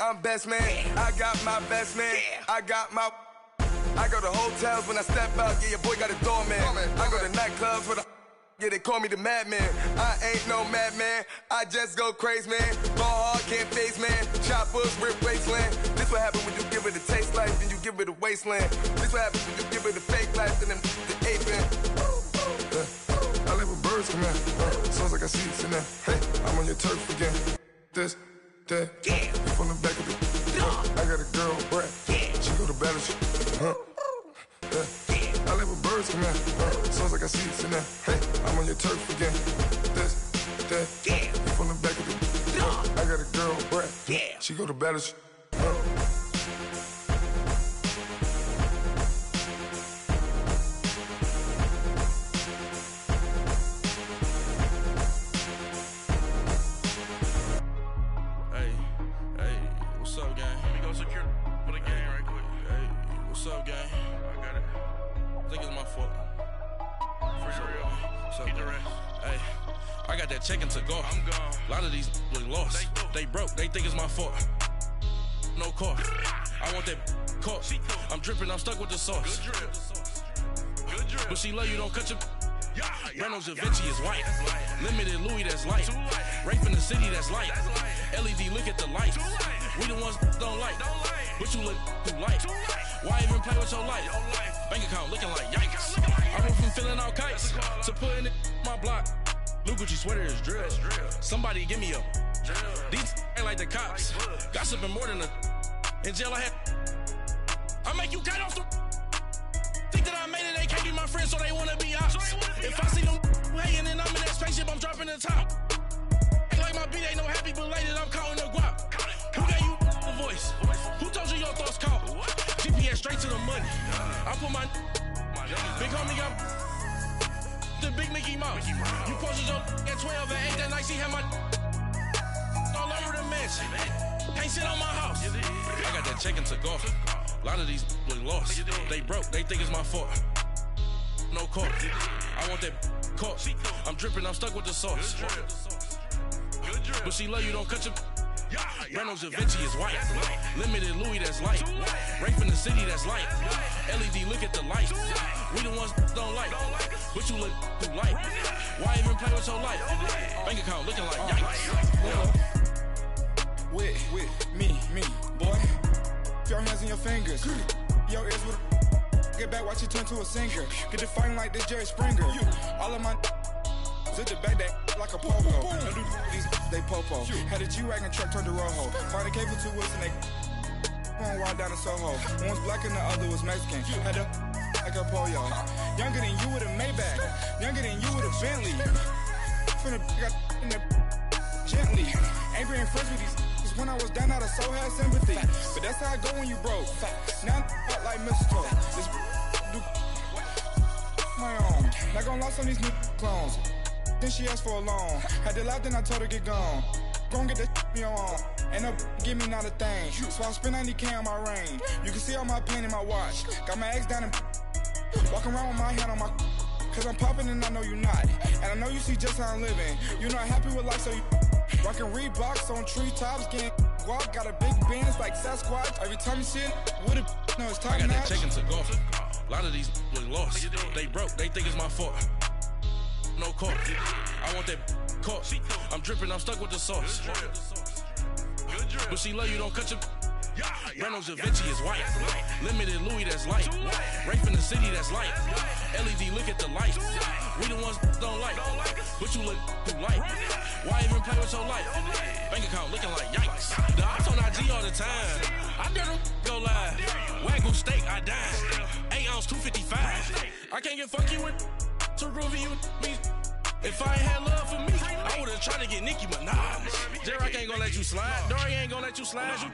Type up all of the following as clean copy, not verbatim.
I'm best man. I got my best man. I go to hotels when I step out. Yeah, your boy got a doorman. I go to nightclubs with a. Yeah, they call me the madman. I ain't no madman. I just go crazy, man. Ball hard, can't face, man. Choppers, rip wasteland. This what happens when you give it a taste life and you give it a wasteland. This what happens when you give it a fake life and then the aping. I live with birds come in. Sounds like I see it in there. Hey, I'm on your turf again. This, that. You from the back of the. I got a girl, Brad. She go to battle. I live with birds come in. Sounds like I see it in there. Hey, I'm on your turf again. This, that. You from the back of the. I got a girl, Brad. She go to battle. Checking to go. I'm gone. A lot of these look lost. They broke. They think it's my fault. No car. I want that caught. I'm dripping. I'm stuck with the sauce. Good drip. But she love you. Don't cut your. Reynolds Da Vinci is white. Limited Louis that's light. Rape in the city that's light. LED look at the light. We the ones don't like. But you look too light. Why even play with your life? Bank account looking like yikes. I went from filling out kites to putting it in my block. New Gucci sweater is drill. Somebody give me a These ain't like the cops. Gossiping more than a. In jail I had. I make you cut off the. Think that I made it, they can't be my friends, so they wanna be ops. If I see them hating and I'm in that spaceship, I'm dropping the top. Ain't like my beat ain't no happy belated, I'm counting the guap. Who gave you the voice? Who told you your thoughts count? GPS straight to the money. I put my big homie got the big Mickey Mouse. You posted your at 12 and 8 that night, she had my all over the mansion. Can't sit on my house. I got that check into golf. A lot of these look lost. They broke, they think it's my fault. No call. I want that caught. I'm dripping, I'm stuck with the sauce. But she love you, don't cut your. Reynolds Da Vinci is white. Limited Louis that's light. Rape in the city that's light. LED look at the light. We the ones don't like. But you look too light. Why even play with your life? Bank account looking like yikes. With me, boy. Your hands in your fingers. Your ears with get back, watch you turn to a singer. Get to fighting like this Jerry Springer. All of my zip the back that like a pogo. Don't do these they popo. Had a G-Wagon truck turned to Rojo. Find a cable to wheels and they going wild down in Soho. One was black and the other was Mexican. Had a like a pollo. Younger than you with a Maybach. Younger than you with a Bentley. From the got in the gently. Ain't being friends with these. When I was down out of so had sympathy. But that's how I go when you broke. Now I'm like mistletoe. This do my own. Not gonna lost on these new clones. Then she asked for a loan. Had to laugh, then I told her get gone. Gon' get that me on. Ain't no give me not a thing. So I spend 90K on my range. You can see all my pain in my watch. Got my ex down and walking around with my hand on my. Cause I'm popping and I know you not. And I know you see just how I'm living. You're not happy with life, so you. Rockin' Reeboks on treetops, getting guap. Got a big bands like Sasquatch. Every time you see it, with it, no, it's top notch. I got that check into golf. A lot of these look lost. They broke, they think it's my fault. No call. I want that caught. I'm dripping, I'm stuck with the sauce. But she love you, don't cut your. Reynolds Da Vinci is white. Limited Louis that's light. Rape in the city that's light. LED look at the light. We the ones don't like. But you look too light. Why even play with your life? Bank account looking like yikes. The ops on IG all the time. I dare them go live. Wagyu steak, I dine. 8 ounce 255. I can't get funky with too groovy you me. If I ain't had love for me, I would've tried to get Nicki Minaj. J-Rock ain't gonna let you slide. Dory ain't gonna let you slide. You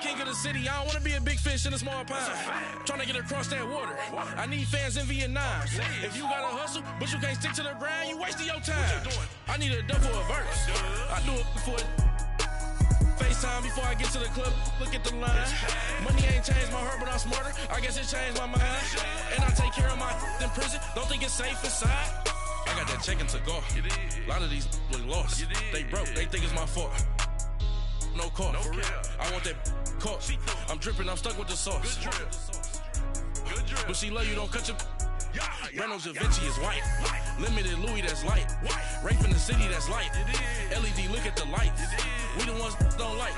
king of the city, I don't wanna be a big fish in a small pond. Trying to get across that water. I need fans in Vietnam. If you gotta hustle, but you can't stick to the grind, you wasting your time. I need a double a verse. I do it before FaceTime before I get to the club. Look at the line. Money ain't changed my heart, but I'm smarter. I guess it changed my mind. And I take care of my in prison. Don't think it's safe inside. I got that check into golf. A lot of these look lost. They broke, they think it's my fault. no car. For real. I want that caught. I'm dripping, I'm stuck with the sauce. Good drip. But she love you, don't cut your. Reynolds Da Vinci is white. Limited Louis, that's light. Rape in the city, that's light. LED, look at the lights. We the ones don't like.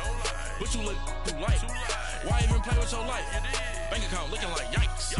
But you look too light. Why even play with your life? Bank account looking like yikes.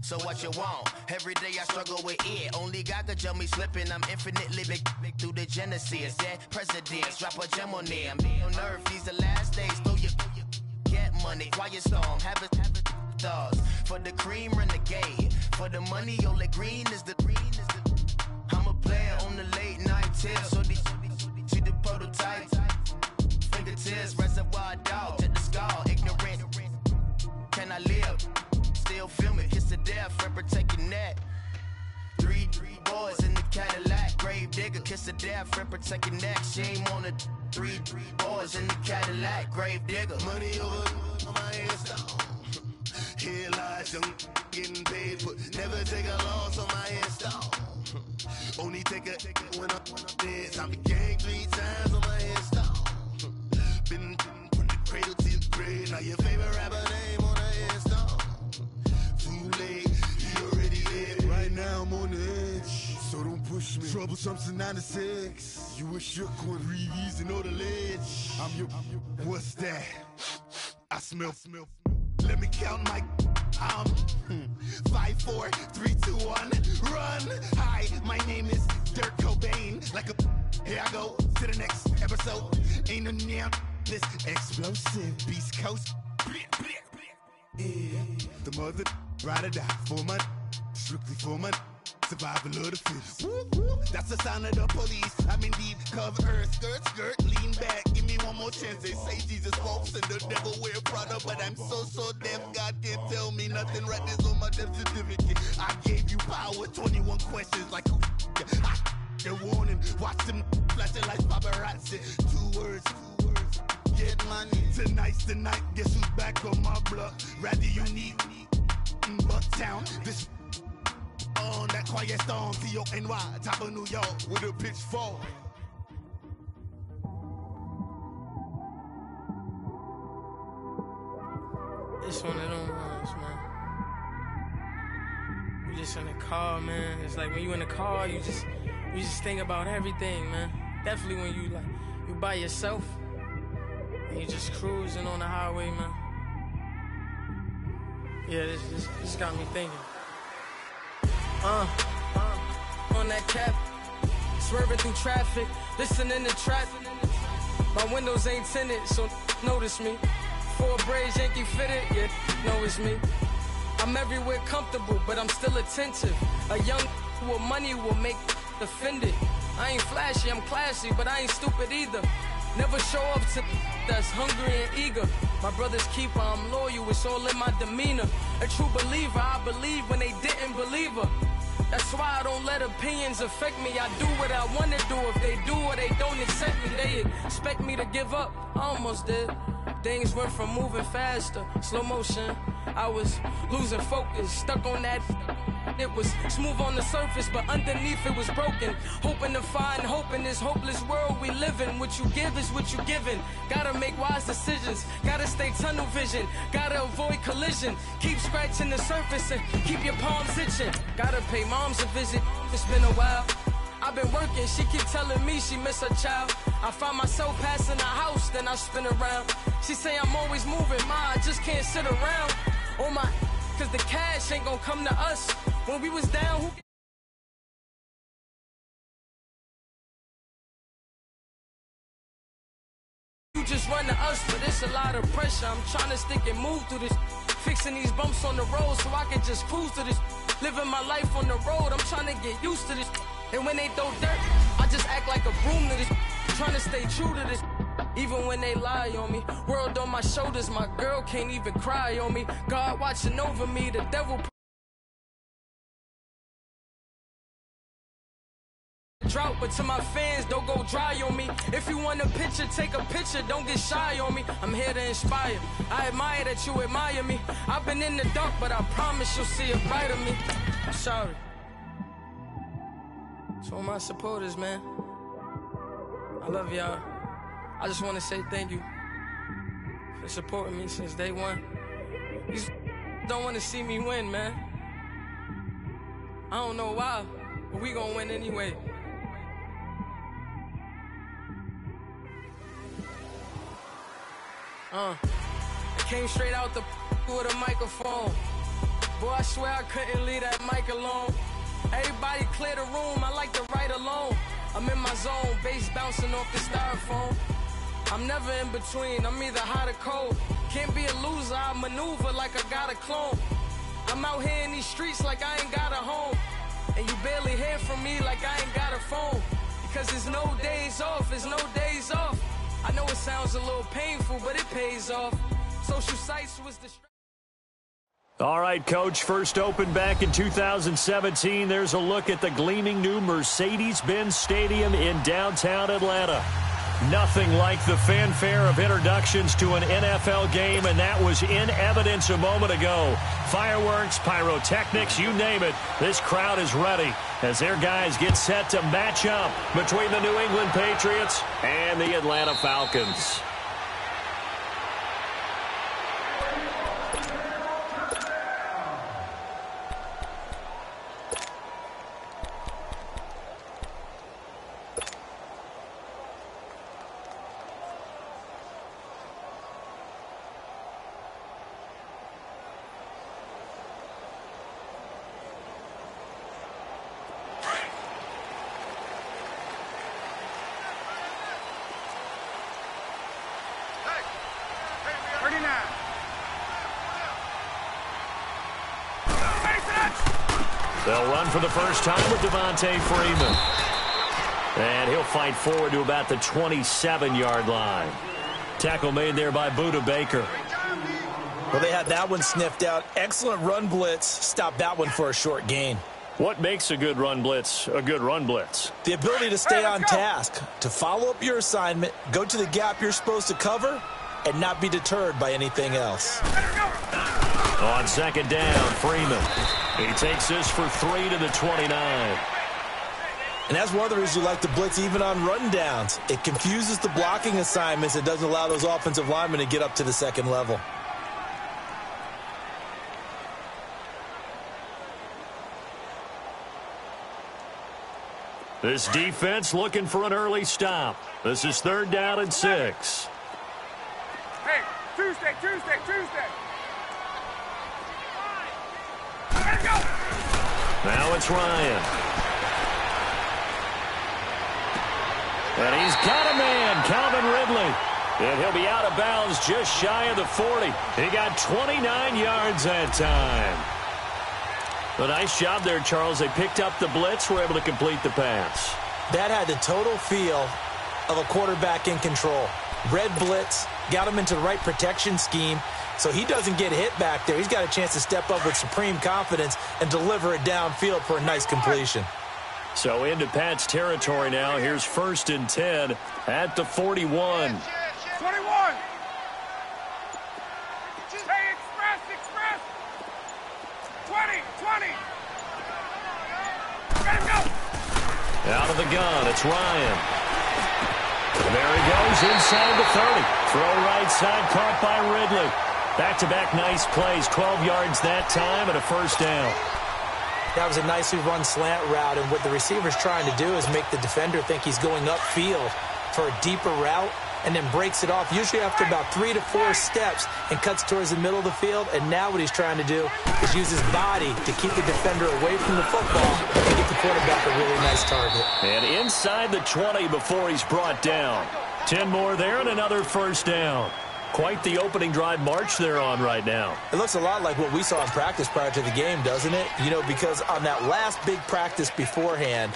So what you want? Every day I struggle with it. Only God could tell me slipping. I'm infinitely big through the Genesis. Dead presidents, drop a gem on them. On earth, these the last days. Throw your get money, quiet storm. Have it thoughts. For the cream, renegade. For the money, Ole Green is the. I'm a player on the late night tip. So these the prototype. Fingertips, reservoir dog. To the skull, ignorant. Can I live? Still film it, kiss to death, friend protect your neck. Three boys in the Cadillac, grave digger, kiss to death, friend protect your neck. Shame on the three boys in the Cadillac, grave digger. Money over on my headstone. Here lies young, getting paid for. Never take a loss on my headstone. Only take a when I'm dead. I be gang 3 times on my headstone. Been from the cradle to the grave. Now your favorite rapper name on the headstone. Right now I'm on the edge, so don't push me. Troublesome to 96. You a shook one, breathe easy, know the ledge. I'm your, what's that? I smell. Let me count my. I'm 5, 4, 3, 2, 1. Run. Hi, my name is Dirk Cobain. Like a. Here I go to the next episode. Ain't no damn this explosive Beast Coast. Yeah. The mother ride or die for my. Strictly for my survival of the fittest. That's the sound of the police. I'm indeed cover earth, skirt, lean back. Give me one more chance. They say Jesus walks and the devil wear Prada, but I'm so deaf. God can't tell me nothing. Right this on my death certificate. I gave you power. 21 questions like who? The warning. Watch them flashing like paparazzi. 2 words. Get money. Tonight's the night. Guess who's back on my block? Rather unique. Bucktown. This. on that quiet storm, T-O-N-Y, top of New York, with a pitchfork. It's one of them ones, man. You just in the car, man. It's like when you in the car, you just think about everything, man. Definitely when you by yourself and you just cruising on the highway, man. Yeah, this got me thinking. On that cap, swerving through traffic, listening to traffic. My windows ain't tinted, so notice me. 4 braids, Yankee fitted, yeah, know it's me. I'm everywhere comfortable, but I'm still attentive. A young with money will make offended. I ain't flashy, I'm classy, but I ain't stupid either. Never show up to that's hungry and eager. My brother's keeper, I'm loyal, it's all in my demeanor. A true believer, I believe when they didn't believe her. That's why I don't let opinions affect me. I do what I want to do. If they do or they don't accept me, they expect me to give up. I almost did. Things went from moving faster, slow motion. I was losing focus, stuck on that. It was smooth on the surface, but underneath it was broken. Hoping to find hope in this hopeless world we live in. What you give is what you given. Gotta make wise decisions. Gotta stay tunnel vision. Gotta avoid collision. Keep scratching the surface and keep your palms itching. Gotta pay moms a visit. It's been a while. I've been working, she keep telling me she miss her child. I find myself passing the house, then I spin around. She say I'm always moving, ma, I just can't sit around. Oh my, cause the cash ain't gonna come to us. When we was down, who you just run to us, but it's a lot of pressure. I'm trying to stick and move through this. Fixing these bumps on the road so I can just cruise to this. Living my life on the road, I'm trying to get used to this. And when they throw dirt, I just act like a broom to this. Trying to stay true to this. Even when they lie on me. World on my shoulders, my girl can't even cry on me. God watching over me, the devil drought, but to my fans, don't go dry on me. If you want a picture, take a picture, don't get shy on me. I'm here to inspire. I admire that you admire me. I've been in the dark, but I promise you'll see a brighter me. I'm sorry. To all my supporters, man. I love y'all. I just want to say thank you for supporting me since day one. You don't want to see me win, man. I don't know why, but we gonna win anyway. I came straight out the with a microphone. Boy, I swear I couldn't leave that mic alone. Everybody clear the room, I like to write alone. I'm in my zone, bass bouncing off the styrofoam. I'm never in between, I'm either hot or cold. Can't be a loser, I maneuver like I got a clone. I'm out here in these streets like I ain't got a home. And you barely hear from me like I ain't got a phone. Because there's no days off, there's no days off. I know it sounds a little painful, but it pays off. Social sites was the... All right, Coach, first opened back in 2017. There's a look at the gleaming new Mercedes-Benz Stadium in downtown Atlanta. Nothing like the fanfare of introductions to an NFL game, and that was in evidence a moment ago. Fireworks, pyrotechnics, you name it. This crowd is ready as their guys get set to match up between the New England Patriots and the Atlanta Falcons. They'll run for the first time with Devontae Freeman. And he'll fight forward to about the 27-yard line. Tackle made there by Budda Baker. Well, they had that one sniffed out. Excellent run blitz. Stopped that one for a short gain. What makes a good run blitz a good run blitz? The ability to stay on task, to follow up your assignment, go to the gap you're supposed to cover, and not be deterred by anything else. On second down, Freeman. He takes this for 3 to the 29. And that's one of the reasons you like to blitz even on rundowns. It confuses the blocking assignments. It doesn't allow those offensive linemen to get up to the second level. This defense looking for an early stop. This is 3rd down and 6. Hey, Tuesday. Let's go. Now it's Ryan. And he's got a man, Calvin Ridley. And he'll be out of bounds just shy of the 40. He got 29 yards that time. A nice job there, Charles. They picked up the blitz, were able to complete the pass. That had the total feel of a quarterback in control. Red blitz, got him into the right protection scheme, so he doesn't get hit back there. He's got a chance to step up with supreme confidence and deliver it downfield for a nice completion. So into Pat's territory now. Here's 1st and 10 at the 41. 21. Hey, express. 20. Let him go. Out of the gun, it's Ryan. There he goes inside the 30. Throw right side, caught by Ridley. Back-to-back nice plays, 12 yards that time and a 1st down. That was a nicely run slant route, and what the receiver's trying to do is make the defender think he's going upfield for a deeper route and then breaks it off, usually after about 3 to 4 steps, and cuts towards the middle of the field. And now what he's trying to do is use his body to keep the defender away from the football and get the quarterback a really nice target. And inside the 20 before he's brought down. 10 more there and another 1st down. Quite the opening drive march they're on right now. It looks a lot like what we saw in practice prior to the game, doesn't it? You know, because on that last big practice beforehand,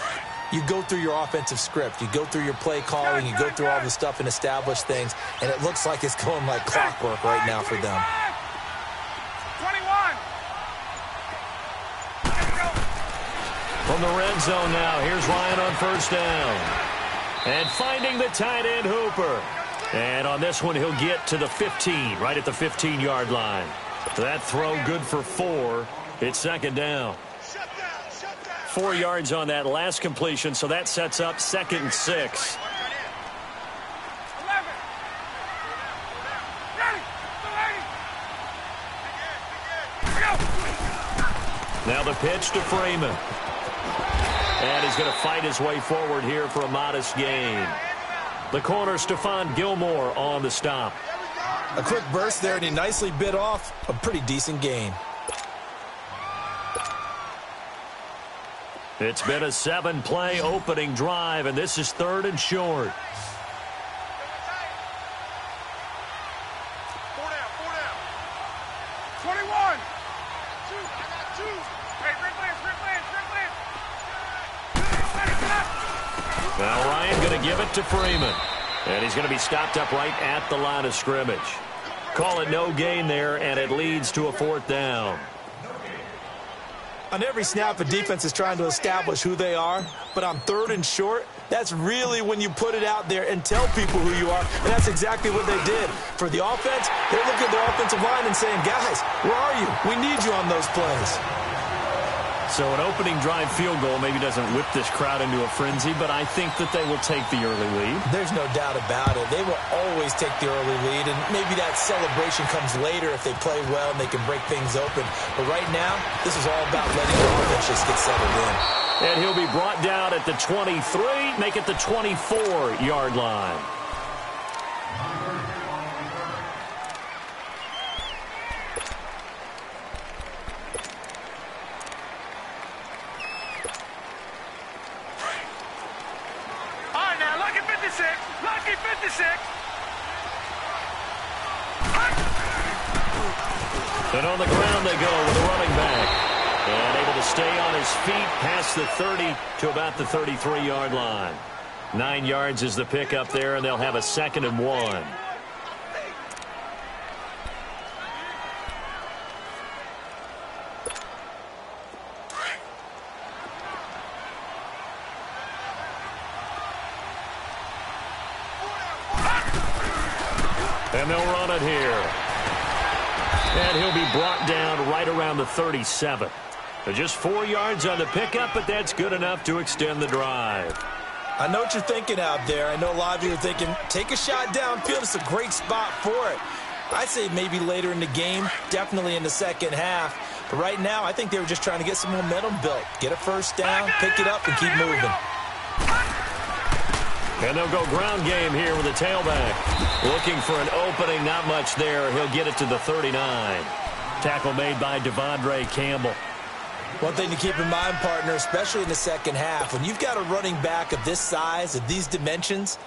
you go through your offensive script. You go through your play calling. You go through all the stuff and establish things. And it looks like it's going like clockwork right now for them. 21. From the red zone now, here's Ryan on 1st down. And finding the tight end Hooper. And on this one, he'll get to the 15, right at the 15-yard line. That throw good for 4. It's 2nd down. 4 yards on that last completion, so that sets up 2nd and 6. 11. Ready. Now the pitch to Freeman. And he's going to fight his way forward here for a modest gain. The corner, Stephon Gilmore, on the stop. A quick burst there, and he nicely bit off a pretty decent gain. It's been a 7-play opening drive, and this is 3rd and short. 4 down. 21. I got 2. Hey, Rick Lance. Now Ryan going to give it to Freeman. And he's going to be stopped up right at the line of scrimmage. Call it no gain there, and it leads to a 4th down. On every snap, a defense is trying to establish who they are, but on 3rd and short, that's really when you put it out there and tell people who you are, and that's exactly what they did. For the offense, they're looking at their offensive line and saying, guys, where are you? We need you on those plays. So an opening drive field goal maybe doesn't whip this crowd into a frenzy, but I think that they will take the early lead. There's no doubt about it. They will always take the early lead, and maybe that celebration comes later if they play well and they can break things open. But right now, this is all about letting the offense just get settled in. And he'll be brought down at the 23, make it the 24-yard line. Lucky 56. And on the ground they go with the running back. And able to stay on his feet past the 30 to about the 33-yard line. 9 yards is the pickup there, and they'll have a 2nd and 1. And they'll run it here. And he'll be brought down right around the 37. Just 4 yards on the pickup, but that's good enough to extend the drive. I know what you're thinking out there. I know a lot of you are thinking, take a shot downfield. It's a great spot for it. I say maybe later in the game, definitely in the second half. But right now, I think they were just trying to get some momentum built. Get a first down, pick it up, and keep moving. And they'll go ground game here with a tailback. Looking for an opening, not much there. He'll get it to the 39. Tackle made by Devondre Campbell. One thing to keep in mind, partner, especially in the second half, when you've got a running back of this size, of these dimensions,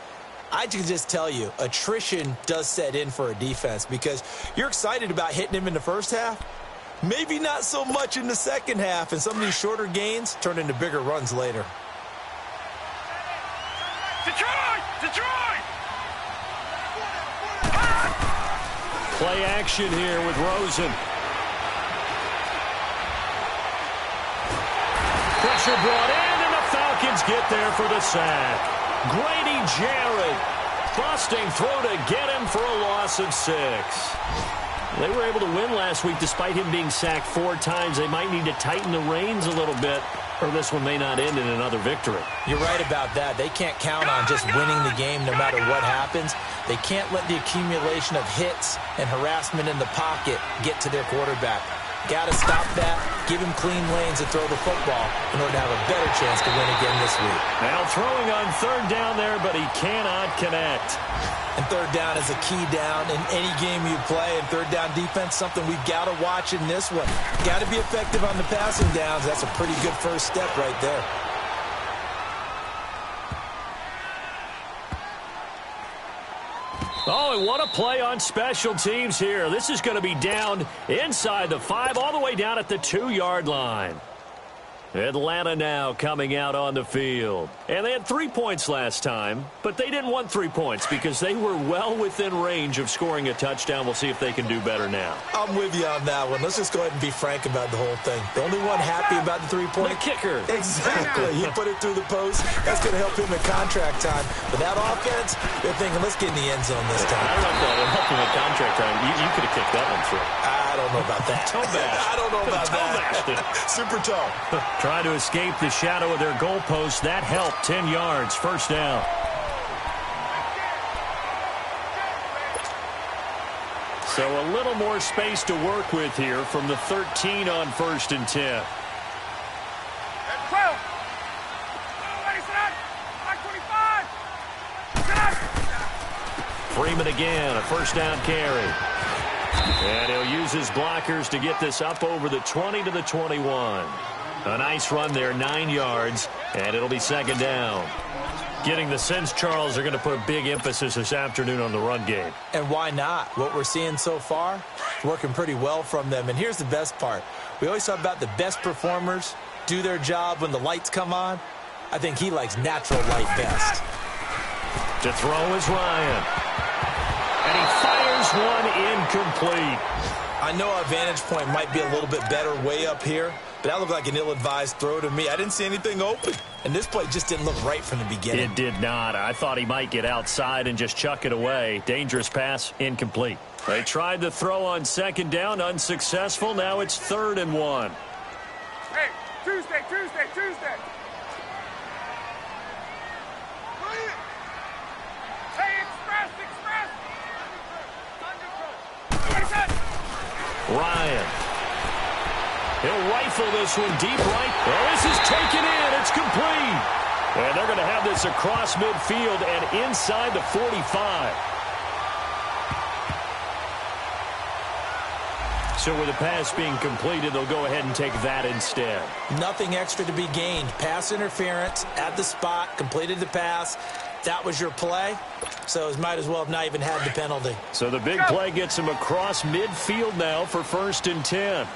I can just tell you, attrition does set in for a defense because you're excited about hitting him in the first half. Maybe not so much in the second half, and some of these shorter gains turn into bigger runs later. Detroit! Play action here with Rosen. Pressure brought in, and the Falcons get there for the sack. Grady Jarrett busting through to get him for a loss of 6. They were able to win last week despite him being sacked 4 times. They might need to tighten the reins a little bit, or this one may not end in another victory. You're right about that. They can't count on just winning the game no matter what happens. They can't let the accumulation of hits and harassment in the pocket get to their quarterback. Got to stop that, give him clean lanes and throw the football in order to have a better chance to win again this week. Now throwing on third down there, but he cannot connect. And third down is a key down in any game you play. And third down defense, something we've got to watch in this one. Got to be effective on the passing downs. That's a pretty good first step right there. Oh, and what a play on special teams here. This is going to be down inside the 5, all the way down at the 2-yard line. Atlanta now coming out on the field. And they had 3 points last time, but they didn't want 3 points because they were well within range of scoring a touchdown. We'll see if they can do better now. I'm with you on that one. Let's just go ahead and be frank about the whole thing. The only one happy about the 3-point. The kicker. Exactly. He put it through the post. That's going to help him in contract time. But that offense, they're thinking, let's get in the end zone this time. I don't know if that'll help him in contract time. You could have kicked that one through. I don't know about that. Toe bash. I don't know about that. Super toe. Trying to escape the shadow of their goalpost. That helped. 10 yards. First down. So a little more space to work with here from the 13 on 1st and 10. Freeman again, a first down carry. And he'll use his blockers to get this up over the 20 to the 21. A nice run there, 9 yards, and it'll be second down. Getting the sense, Charles, they're going to put a big emphasis this afternoon on the run game. And why not? What we're seeing so far, working pretty well from them. And here's the best part. We always talk about the best performers do their job when the lights come on. I think he likes natural light best. To throw is Ryan. And he fires one incomplete. I know our vantage point might be a little bit better way up here, but that looked like an ill-advised throw to me. I didn't see anything open, and this play just didn't look right from the beginning. It did not. I thought he might get outside and just chuck it away. Dangerous pass, incomplete. They tried to throw on second down, unsuccessful. Now it's 3rd and 1. Hey, Tuesday. Ryan. He'll rifle this one deep right. Well, this is taken in. It's complete. And they're going to have this across midfield and inside the 45. So with the pass being completed, they'll go ahead and take that instead. Nothing extra to be gained. Pass interference at the spot, completed the pass. That was your play, so it might as well have not even had the penalty. So the big play gets him across midfield now for 1st and 10.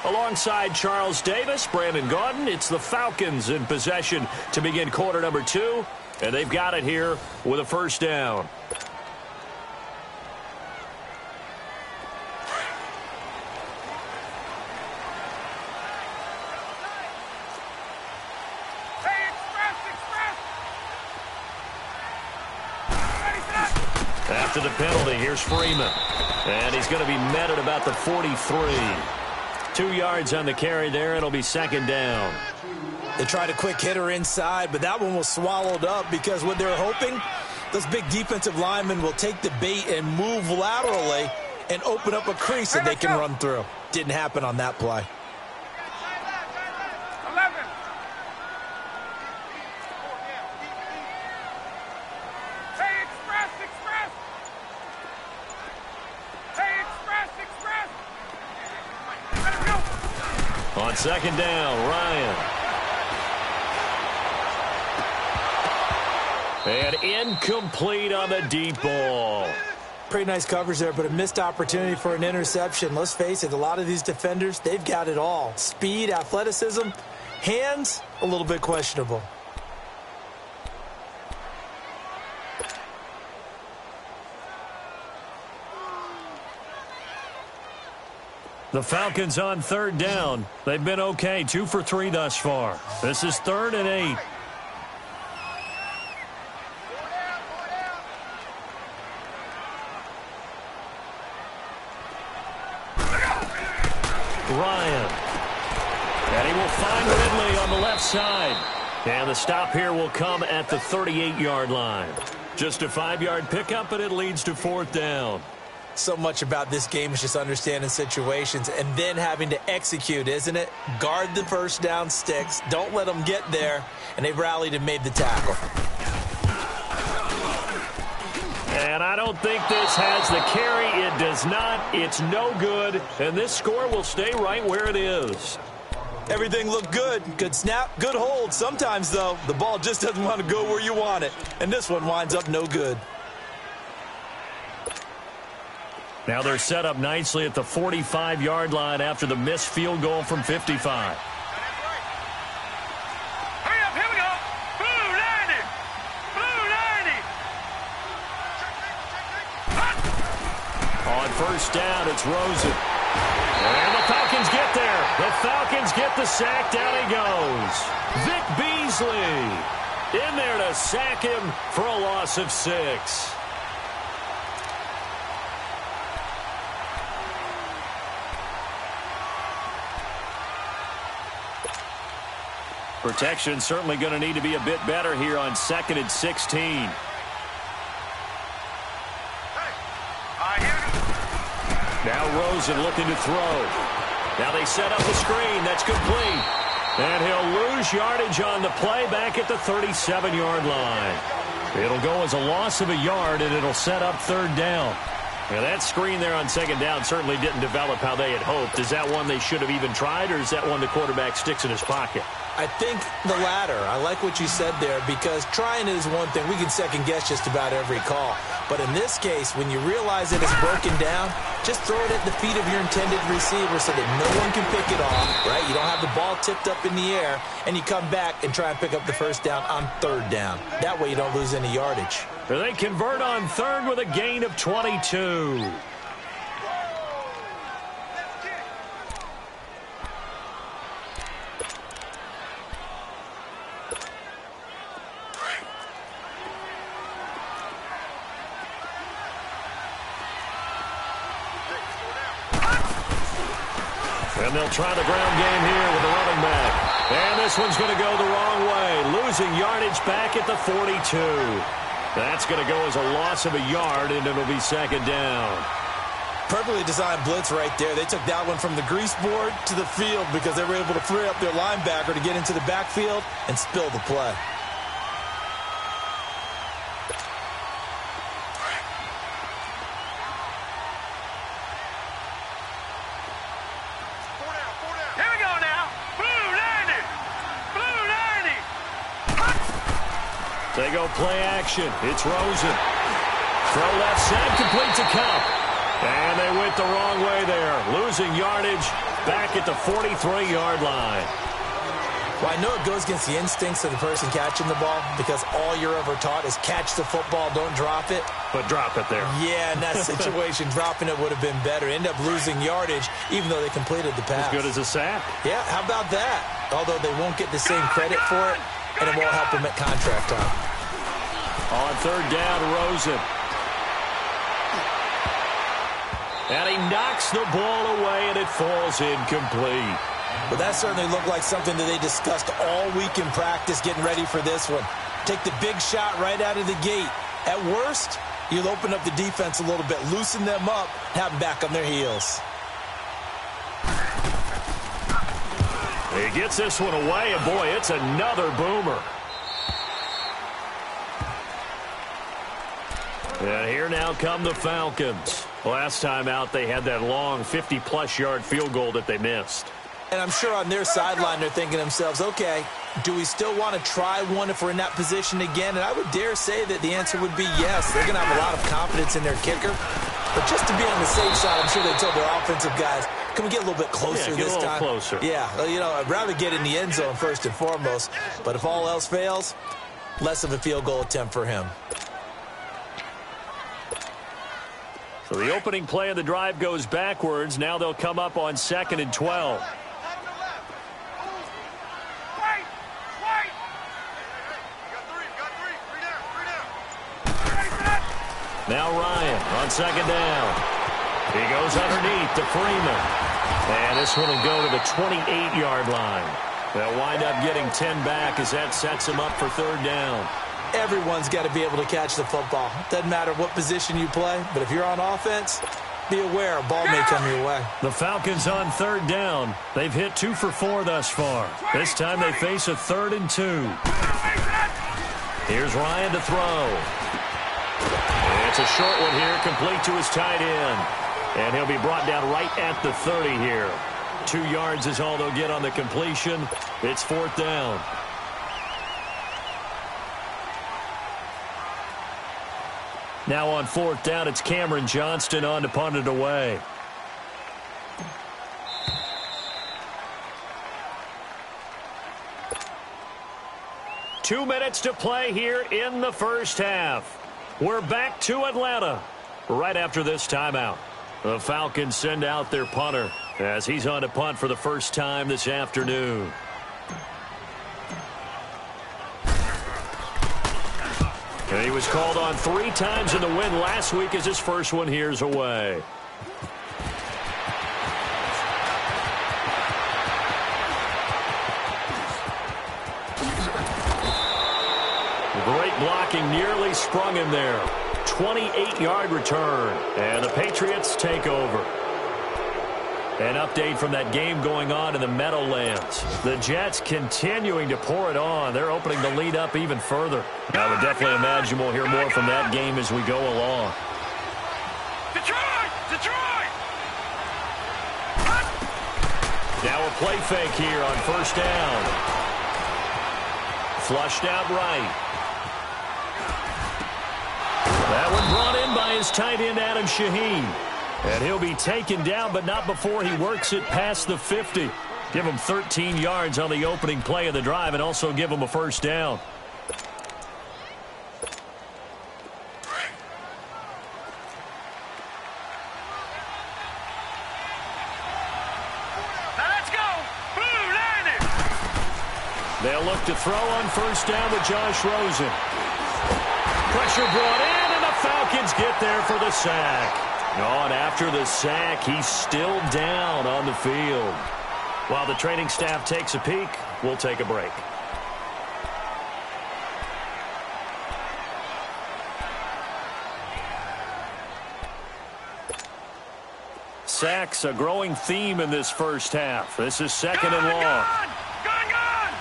Alongside Charles Davis, Brandon Gaudin, it's the Falcons in possession to begin quarter number 2, and they've got it here with a first down. After the penalty, here's Freeman. And he's going to be met at about the 43. 2 yards on the carry there. It'll be second down. They tried a quick hitter inside, but that one was swallowed up because what they're hoping, those big defensive linemen will take the bait and move laterally and open up a crease that they can run through. Didn't happen on that play. 11. Hey, express. Hey, express. Let him go. On second down, Ryan. And incomplete on the deep ball. Pretty nice coverage there, but a missed opportunity for an interception. Let's face it, a lot of these defenders, they've got it all. Speed, athleticism, hands, a little bit questionable. The Falcons on third down. They've been okay, 2 for 3 thus far. This is 3rd and 8. Ryan. And he will find Ridley on the left side. And the stop here will come at the 38-yard line. Just a 5-yard pickup, but it leads to 4th down. So much about this game is just understanding situations and then having to execute, isn't it? Guard the first down sticks. Don't let them get there. And they rallied and made the tackle. And I don't think this has the carry. It does not. It's no good. And this score will stay right where it is. Everything looked good. Good snap, good hold. Sometimes, though, the ball just doesn't want to go where you want it. And this one winds up no good. Now they're set up nicely at the 45-yard line after the missed field goal from 55. Hurry up, here we go. Blue 90. Blue 90. On first down, it's Rosen. And the Falcons get there. The Falcons get the sack. Down he goes. Vic Beasley in there to sack him for a loss of 6. Protection certainly going to need to be a bit better here on 2nd and 16. Now Rosen looking to throw. Now they set up the screen. That's complete. And he'll lose yardage on the play back at the 37-yard line. It'll go as a loss of a yard, and it'll set up 3rd down. Now that screen there on 2nd down certainly didn't develop how they had hoped. Is that one they should have even tried, or is that one the quarterback sticks in his pocket? I think the latter. I like what you said there because trying it is one thing. We can second guess just about every call. But in this case, when you realize that it's broken down, just throw it at the feet of your intended receiver so that no one can pick it off, right? You don't have the ball tipped up in the air, and you come back and try and pick up the first down on 3rd down. That way you don't lose any yardage. They convert on 3rd with a gain of 22. And they'll try the ground game here with the running back. And this one's going to go the wrong way. Losing yardage back at the 42. That's going to go as a loss of a yard, and it'll be 2nd down. Perfectly designed blitz right there. They took that one from the grease board to the field because they were able to free up their linebacker to get into the backfield and spill the play. Here we go now. Blue 90. Blue 90. They go play action. It's Rosen. Throw left side, complete to Cup. And they went the wrong way there. Losing yardage back at the 43-yard line. Well, I know it goes against the instincts of the person catching the ball because all you're ever taught is catch the football, don't drop it. But drop it there. Yeah, in that situation, dropping it would have been better. End up losing yardage even though they completed the pass. As good as a sack. Yeah, how about that? Although they won't get the same credit for it, and it won't help them at contract time. On 3rd down, Rosen. And he knocks the ball away, and it falls incomplete. But that certainly looked like something that they discussed all week in practice getting ready for this one. Take the big shot right out of the gate. At worst, you'll open up the defense a little bit, loosen them up, have them back on their heels. He gets this one away, and boy, it's another boomer. And here now come the Falcons. Last time out, they had that long 50-plus yard field goal that they missed. And I'm sure on their sideline they're thinking to themselves, okay, do we still want to try one if we're in that position again? And I would dare say that the answer would be yes. They're going to have a lot of confidence in their kicker. But just to be on the safe side, I'm sure they told their offensive guys, can we get a little bit closer this time? Get a little closer. Yeah, I'd rather get in the end zone first and foremost. But if all else fails, less of a field goal attempt for him. So the opening play of the drive goes backwards. Now they'll come up on 2nd and 12. Now Ryan on 2nd down. He goes underneath to Freeman. And this one will go to the 28-yard line. They'll wind up getting 10 back as that sets him up for 3rd down. Everyone's got to be able to catch the football. Doesn't matter what position you play, but if you're on offense, be aware a ball may come your way. The Falcons on 3rd down. They've hit 2 for 4 thus far. This time they face a 3rd and 2. Here's Ryan to throw. It's a short one here, complete to his tight end. And he'll be brought down right at the 30 here. 2 yards is all they'll get on the completion. It's 4th down. Now on 4th down, it's Cameron Johnston on to punt it away. Two minutes to play here in the first half. We're back to Atlanta right after this timeout. The Falcons send out their punter as he's on to punt for the first time this afternoon. And he was called on 3 times in the win last week as his first one here's away. Great blocking, nearly sprung him there. 28-yard return, and the Patriots take over. An update from that game going on in the Meadowlands. The Jets continuing to pour it on. They're opening the lead up even further. I would definitely imagine we'll hear more from that game as we go along. Detroit! Detroit! Now a play fake here on 1st down. Flushed out right. That one brought in by his tight end, Adam Shaheen. And he'll be taken down, but not before he works it past the 50. Give him 13 yards on the opening play of the drive and also give him a 1st down. Now let's go! Boom, landed! They'll look to throw on 1st down with Josh Rosen. Pressure brought in, and the Falcons get there for the sack. And after the sack, he's still down on the field. While the training staff takes a peek, we'll take a break. Sacks, a growing theme in this first half. This is 2nd and long. Gone!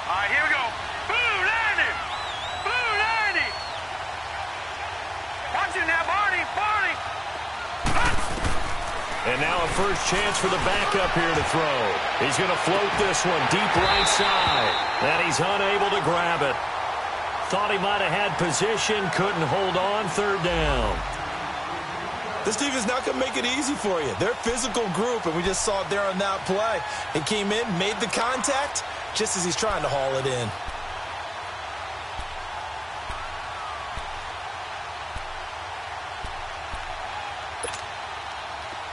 All right, here we go. Boom, landed! Boom, landed! Watch it now, Barney! And now a first chance for the backup here to throw. He's going to float this one deep right side. And he's unable to grab it. Thought he might have had position, couldn't hold on. 3rd down. This team is not going to make it easy for you. They're a physical group, and we just saw it there on that play. He came in, made the contact, just as he's trying to haul it in.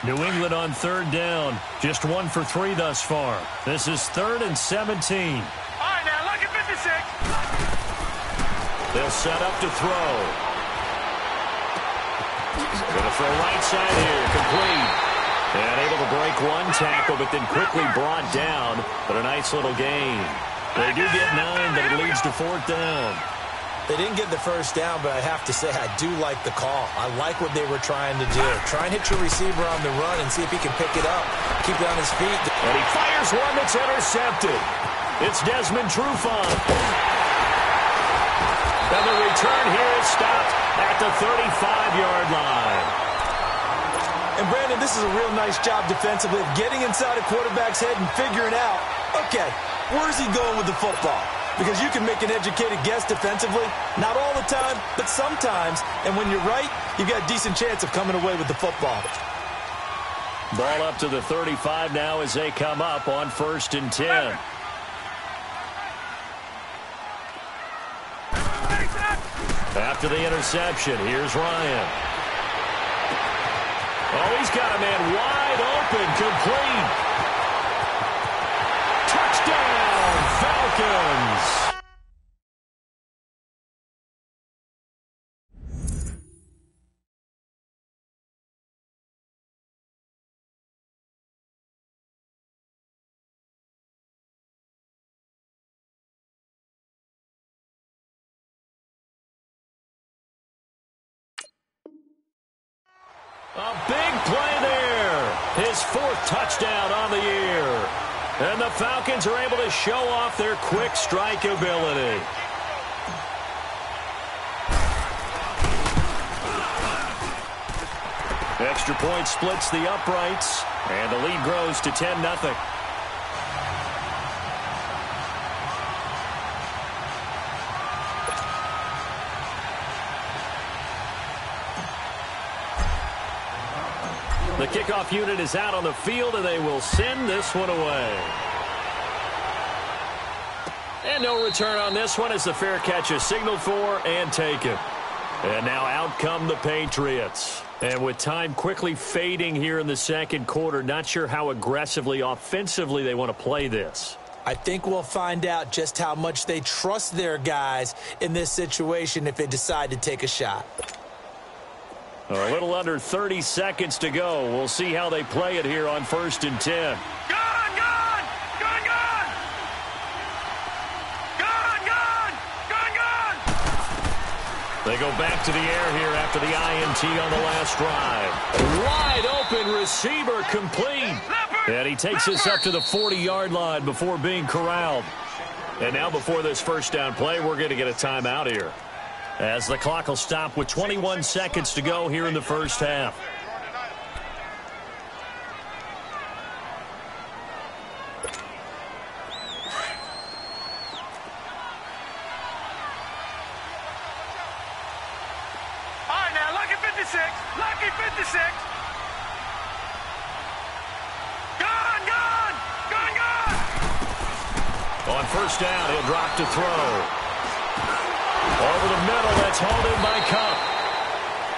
New England on 3rd down. Just 1 for 3 thus far. This is 3rd and 17. All right, now look at 56. They'll set up to throw. Going to throw right side here, complete. And able to break one tackle, but then quickly brought down. But a nice little gain. They do get 9, but it leads to 4th down. They didn't get the first down, but I have to say I do like the call. I like what they were trying to do. Try and hit your receiver on the run and see if he can pick it up. Keep it on his feet. And he fires one that's intercepted. It's Desmond Trufant. And the return here is stopped at the 35-yard line. And, Brandon, this is a real nice job defensively of getting inside a quarterback's head and figuring out, okay, where's he going with the football? Because you can make an educated guess defensively. Not all the time, but sometimes. And when you're right, you've got a decent chance of coming away with the football. Ball up to the 35 now as they come up on 1st and 10. After the interception, here's Ryan. Oh, he's got a man wide open, complete. Touchdown, Falcons. A big play there. His 4th touchdown on the year. And the Falcons are able to show off their quick strike ability. Extra point splits the uprights. And the lead grows to 10-0. The kickoff unit is out on the field, and they will send this one away. And no return on this one as the fair catch is signaled for and taken. And now out come the Patriots. And with time quickly fading here in the second quarter, not sure how aggressively, offensively they want to play this. I think we'll find out just how much they trust their guys in this situation if they decide to take a shot. A little under 30 seconds to go. We'll see how they play it here on 1st and 10. Gone! Gone! Gone! Gone! Gone! Gone! Gone! Gone! They go back to the air here after the INT on the last drive. Wide open receiver complete. And he takes us up to the 40-yard line before being corralled. And now before this first down play, we're going to get a timeout here, as the clock will stop with 21 seconds to go here in the first half. All right, now, lucky 56. Lucky 56. Gone! Gone! Gone! Gone! On first down, he'll drop to throw. Over the middle, that's hauled in by Cup.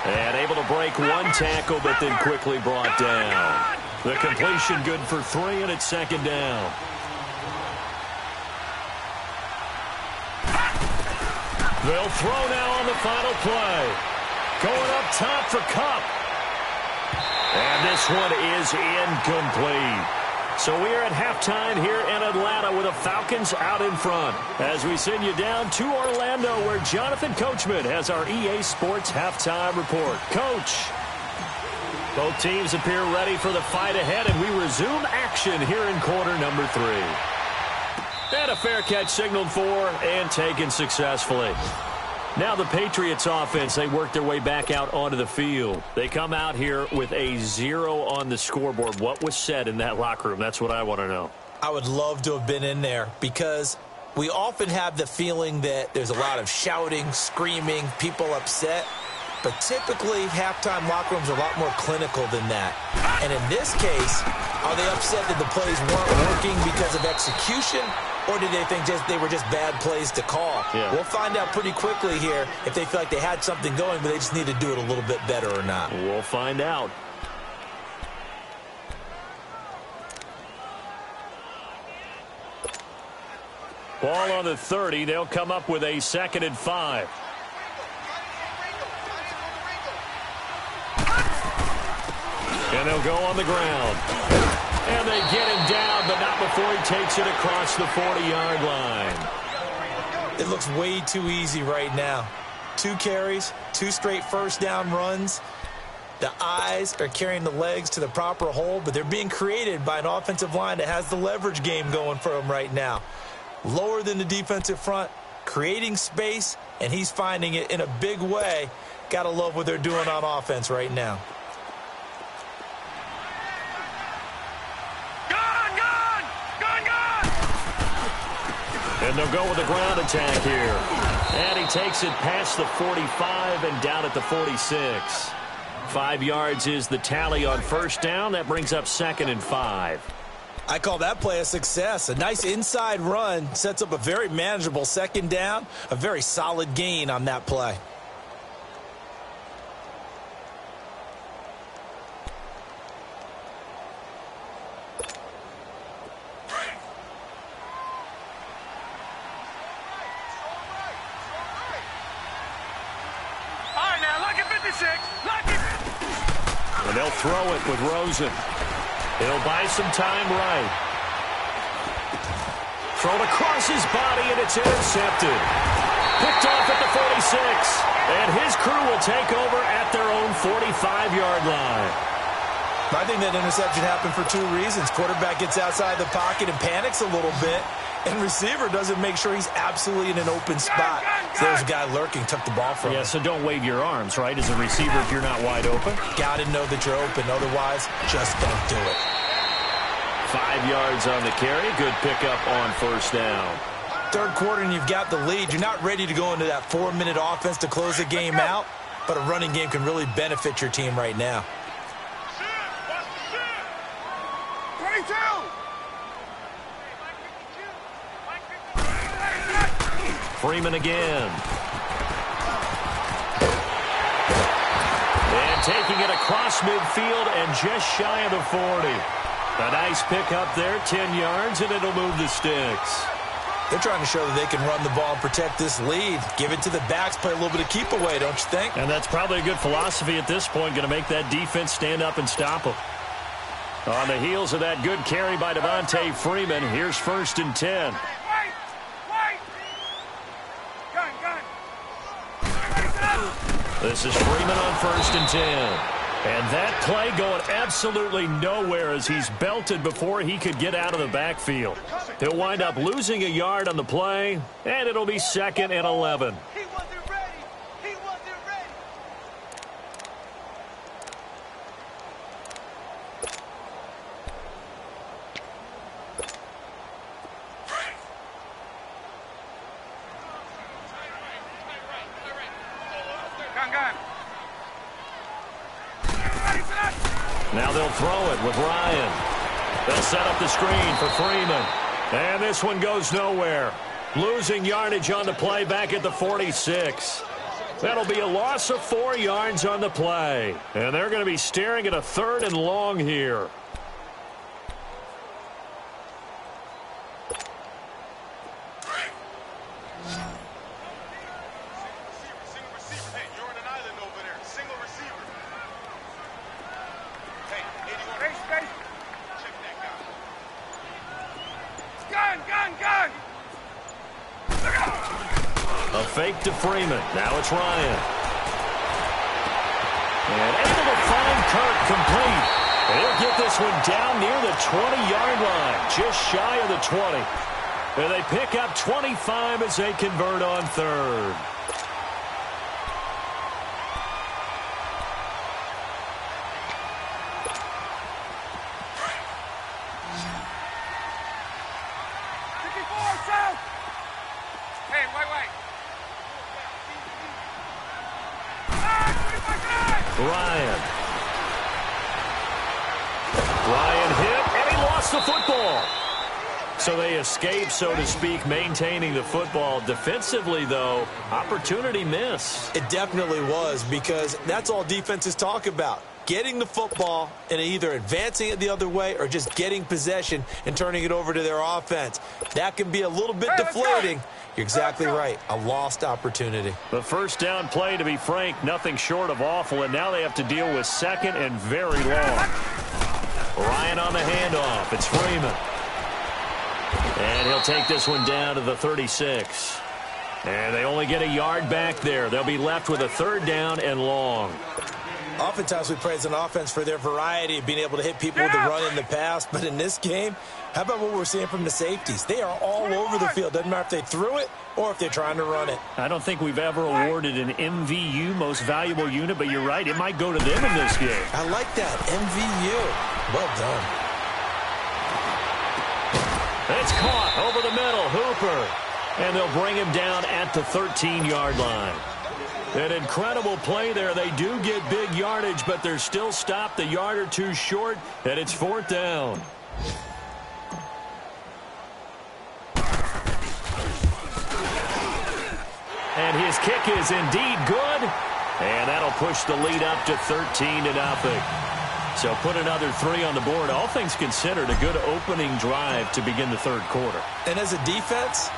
And able to break one tackle, but then quickly brought down. The completion good for 3, and it's 2nd down. They'll throw now on the final play. Going up top for Cup. And this one is incomplete. So we are at halftime here in Atlanta with the Falcons out in front, as we send you down to Orlando, where Jonathan Coachman has our EA Sports halftime report. Coach, both teams appear ready for the fight ahead, and we resume action here in quarter number 3. And a fair catch signaled for and taken successfully. Now the Patriots offense, they work their way back out onto the field. They come out here with a 0 on the scoreboard. What was said in that locker room? That's what I want to know. I would love to have been in there, because we often have the feeling that there's a lot of shouting, screaming, people upset. But typically, halftime locker rooms are a lot more clinical than that. And in this case, are they upset that the plays weren't working because of execution? Or did they think they were just bad plays to call? Yeah. We'll find out pretty quickly here if they feel like they had something going, but they just need to do it a little bit better or not. We'll find out. Ball on the 30. They'll come up with a 2nd and 5. And they'll go on the ground. And they get him down, but not before he takes it across the 40-yard line. It looks way too easy right now. 2 carries, 2 straight first down runs. The eyes are carrying the legs to the proper hole, but they're being created by an offensive line that has the leverage game going for them right now. Lower than the defensive front, creating space, and he's finding it in a big way. Gotta love what they're doing on offense right now. And they'll go with the ground attack here. And he takes it past the 45 and down at the 46. 5 yards is the tally on first down. That brings up 2nd and 5. I call that play a success. A nice inside run sets up a very manageable 2nd down. A very solid gain on that play. And they'll throw it with Rosen. He'll buy some time right. Thrown across his body, and it's intercepted. Picked off at the 46. And his crew will take over at their own 45-yard line. I think that interception happened for 2 reasons. Quarterback gets outside the pocket and panics a little bit. And receiver doesn't make sure he's absolutely in an open spot. So there's a guy lurking, took the ball from him. Yeah, so don't wave your arms, right, as a receiver if you're not wide open. Got to know that you're open. Otherwise, just don't do it. 5 yards on the carry. Good pickup on first down. Third quarter and you've got the lead. You're not ready to go into that 4-minute offense to close the game out. But a running game can really benefit your team right now. 22! Freeman again. And taking it across midfield and just shy of the 40. A nice pickup there, 10 yards, and it'll move the sticks. They're trying to show that they can run the ball and protect this lead. Give it to the backs, play a little bit of keep away, don't you think? And that's probably a good philosophy at this point, going to make that defense stand up and stop them. On the heels of that good carry by Devontae Freeman, here's 1st and 10. This is Freeman on 1st and 10. And that play going absolutely nowhere as he's belted before he could get out of the backfield. He'll wind up losing a yard on the play, and it'll be 2nd and 11. He wasn't ready. He wasn't ready. Now they'll throw it with Ryan. They'll set up the screen for Freeman. And this one goes nowhere. Losing yardage on the play back at the 46. That'll be a loss of 4 yards on the play. And they're going to be staring at a 3rd and long here. A fake to Freeman. Now it's Ryan. And able to find Kirk complete. They'll get this one down near the 20-yard line, just shy of the 20. And they pick up 25 as they convert on 3rd. Ryan hit, and he lost the football. So they escape, so to speak, maintaining the football. Defensively, though, opportunity miss. It definitely was, because that's all defenses talk about. Getting the football and either advancing it the other way or just getting possession and turning it over to their offense. That can be a little bit deflating You're exactly right. A lost opportunity. The first down play, to be frank, nothing short of awful, and now they have to deal with second and very long. Ryan on the handoff. It's Freeman. And he'll take this one down to the 36. And they only get a yard back there. They'll be left with a third down and long. Oftentimes we praise an offense for their variety of being able to hit people with the run in the past. But in this game, how about what we're seeing from the safeties? They are all over the field. Doesn't matter if they threw it or if they're trying to run it. I don't think we've ever awarded an MVU, most valuable unit, but you're right. It might go to them in this game. I like that. MVU. Well done. It's caught over the middle. Hooper. And they'll bring him down at the 13-yard line. An incredible play there. They do get big yardage, but they're still stopped a yard or two short, and it's fourth down. And his kick is indeed good, and that'll push the lead up to 13-0. So put another 3 on the board. All things considered, a good opening drive to begin the third quarter. And as a defense,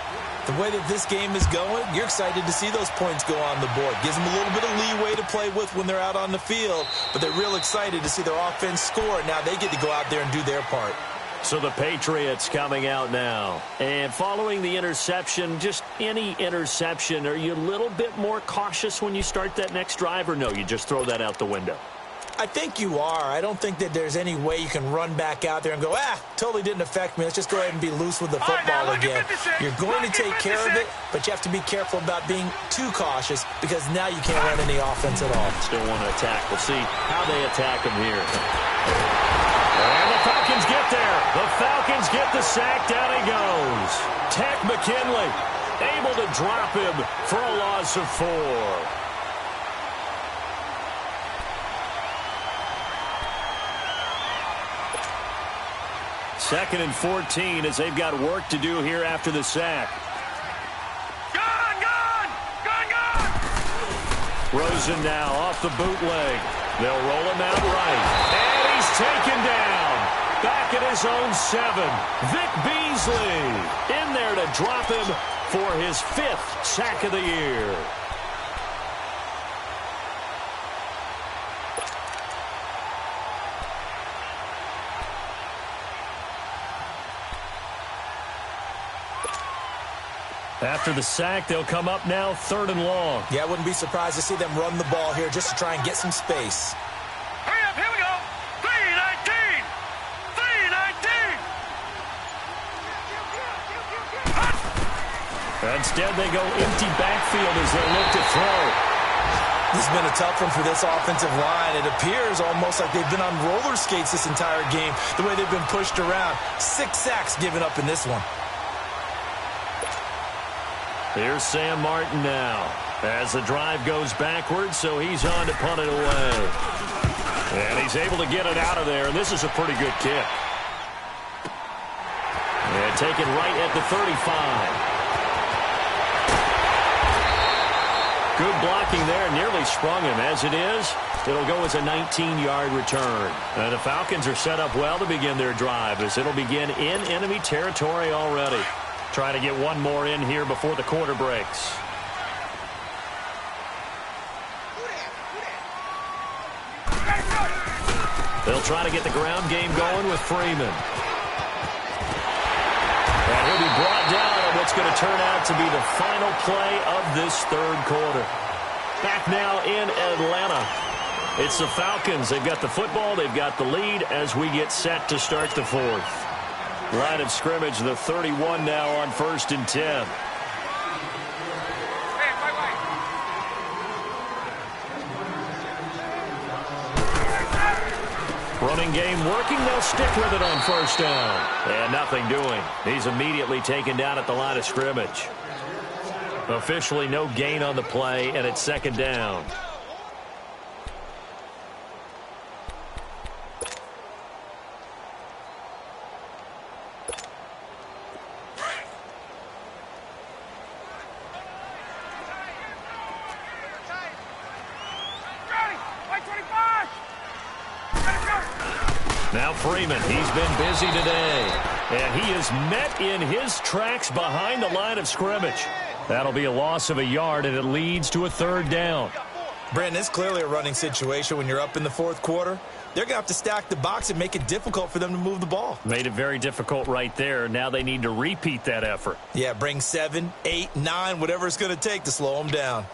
the way that this game is going, you're excited to see those points go on the board. Gives them a little bit of leeway to play with when they're out on the field, but they're real excited to see their offense score. Now they get to go out there and do their part. So the Patriots coming out now. And following the interception, just any interception, are you a little bit more cautious when you start that next drive, or no, you just throw that out the window? I think you are. I don't think that there's any way you can run back out there and go, totally didn't affect me. Let's just go ahead and be loose with the football again. You're going to take care of it, but you have to be careful about being too cautious because now you can't run any offense at all. Still want to attack. We'll see how they attack him here. And the Falcons get there. The Falcons get the sack. Down he goes. Tech McKinley able to drop him for a loss of 4. Second and 14 as they've got work to do here after the sack. Gone! Rosen now off the bootleg. They'll roll him out right. And he's taken down. Back at his own 7. Vic Beasley in there to drop him for his 5th sack of the year. After the sack, they'll come up now 3rd and long. Yeah, I wouldn't be surprised to see them run the ball here just to try and get some space. Hurry up, here we go. 3-19. Instead, they go empty backfield as they look to throw. This has been a tough one for this offensive line. It appears almost like they've been on roller skates this entire game, the way they've been pushed around. 6 sacks given up in this one. Here's Sam Martin now as the drive goes backwards, so he's on to punt it away. And he's able to get it out of there, and this is a pretty good kick. And taken right at the 35. Good blocking there, nearly sprung him. As it is, it'll go as a 19-yard return. And the Falcons are set up well to begin their drive as it'll begin in enemy territory already. Trying to get one more in here before the quarter breaks. They'll try to get the ground game going with Freeman. And he'll be brought down on what's going to turn out to be the final play of this third quarter. Back now in Atlanta. It's the Falcons. They've got the football. They've got the lead as we get set to start the fourth. Line of scrimmage, the 31 now on 1st and 10. Running game working. They'll stick with it on 1st down. And nothing doing. He's immediately taken down at the line of scrimmage. Officially no gain on the play, and it's 2nd down. Now Freeman, he's been busy today. And he is met in his tracks behind the line of scrimmage. That'll be a loss of a yard, and it leads to a third down. Brandon, it's clearly a running situation when you're up in the fourth quarter. They're going to have to stack the box and make it difficult for them to move the ball. Made it very difficult right there. Now they need to repeat that effort. Yeah, bring 7, 8, 9, whatever it's going to take to slow them down.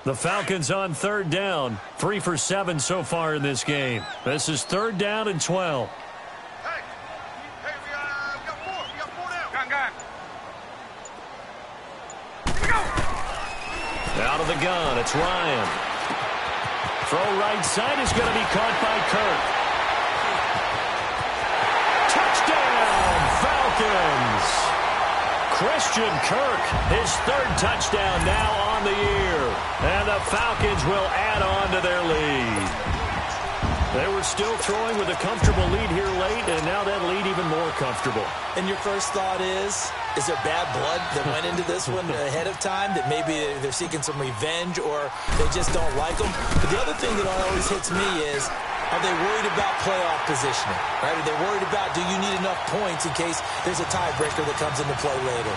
The Falcons on third down. 3 for 7 so far in this game. This is third down and 12. We got 4 down. Gun. Out of the gun, it's Ryan. Throw right side is going to be caught by Kirk. Touchdown, Falcons! Christian Kirk, his third touchdown now on the year. And the Falcons will add on to their lead. They were still throwing with a comfortable lead here late, and now that lead even more comfortable. And your first thought is there bad blood that went into this one ahead of time, that maybe they're seeking some revenge or they just don't like them? But the other thing that always hits me is, are they worried about playoff positioning? Right? Are they worried about, do you need enough points in case there's a tiebreaker that comes into play later?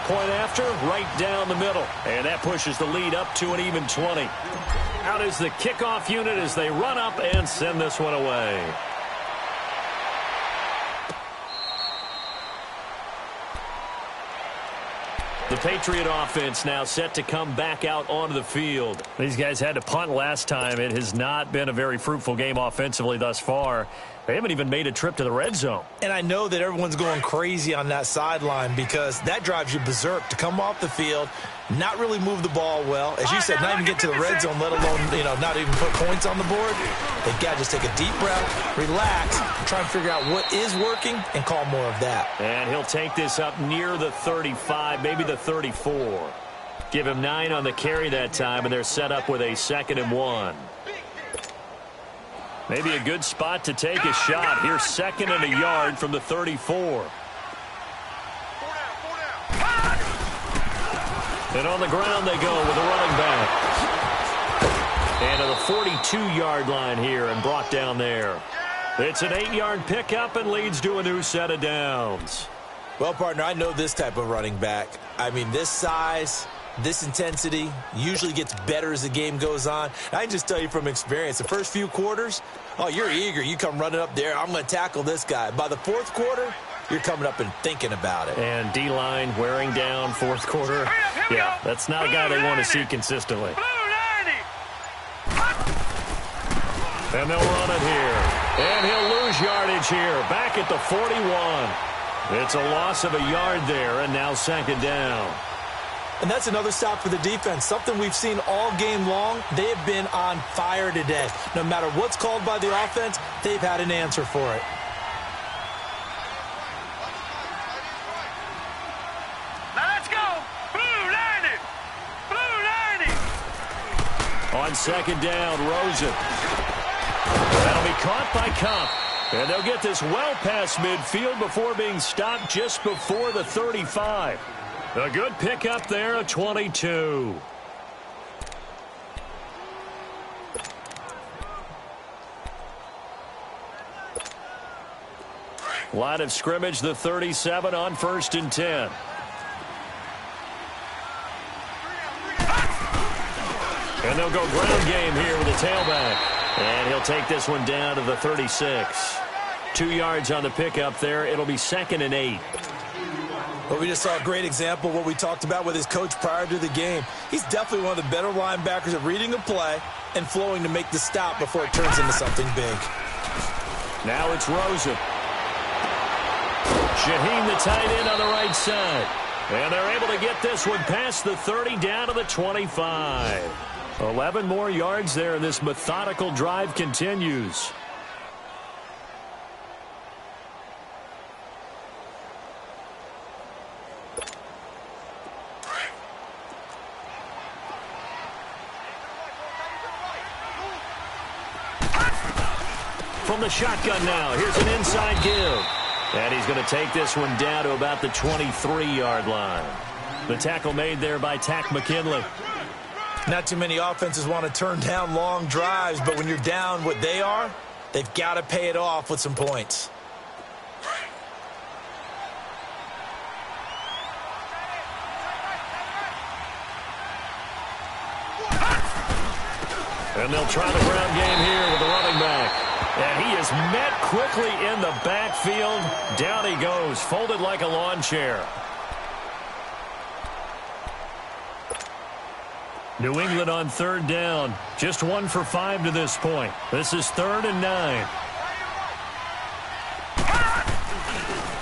Point after, right down the middle. And that pushes the lead up to an even 20. Out is the kickoff unit as they run up and send this one away. The Patriot offense now set to come back out onto the field. These guys had to punt last time. It has not been a very fruitful game offensively thus far. They haven't even made a trip to the red zone. And I know that everyone's going crazy on that sideline because that drives you berserk to come off the field, not really move the ball well. As you said, not even get to the red zone, let alone, not even put points on the board. They've got to just take a deep breath, relax, try and figure out what is working and call more of that. And he'll take this up near the 35, maybe the 34. Give him 9 on the carry that time, and they're set up with a 2nd and 1. Maybe a good spot to take a shot. Here's 2nd and a yard from the 34. And on the ground they go with a running back. And to the 42-yard line here and brought down there. It's an 8-yard pickup and leads to a new set of downs. Well, partner, I know this type of running back. I mean, this size, this intensity usually gets better as the game goes on. I can just tell you from experience, the first few quarters, oh, you're eager. You come running up there, I'm going to tackle this guy. By the fourth quarter, you're coming up and thinking about it. And D-line wearing down fourth quarter. Yeah, that's not a guy they want to see consistently. And they'll run it here. And he'll lose yardage here. Back at the 41. It's a loss of a yard there, and now 2nd down. And that's another stop for the defense, something we've seen all game long. They have been on fire today. No matter what's called by the offense, they've had an answer for it. Now let's go. Blue 90. Blue 90. On 2nd down, Rosen. That'll be caught by Cup. And they'll get this well past midfield before being stopped just before the 35. A good pickup there at 22. Line of scrimmage, the 37 on 1st and 10. And they'll go ground game here with the tailback. And he'll take this one down to the 36. 2 yards on the pickup there. It'll be 2nd and 8. Well, we just saw a great example of what we talked about with his coach prior to the game. He's definitely one of the better linebackers at reading a play and flowing to make the stop before it turns into something big. Now it's Rosen. Shaheen, the tight end, on the right side. And they're able to get this one past the 30 down to the 25. 11 more yards there, and this methodical drive continues. From the shotgun now, here's an inside give. And he's going to take this one down to about the 23-yard line. The tackle made there by Tack McKinley. Not too many offenses want to turn down long drives, but when you're down what they are, they've got to pay it off with some points. And they'll try the ground game here with the running back. And he is met quickly in the backfield. Down he goes, folded like a lawn chair. New England on third down. Just 1 for 5 to this point. This is 3rd and 9.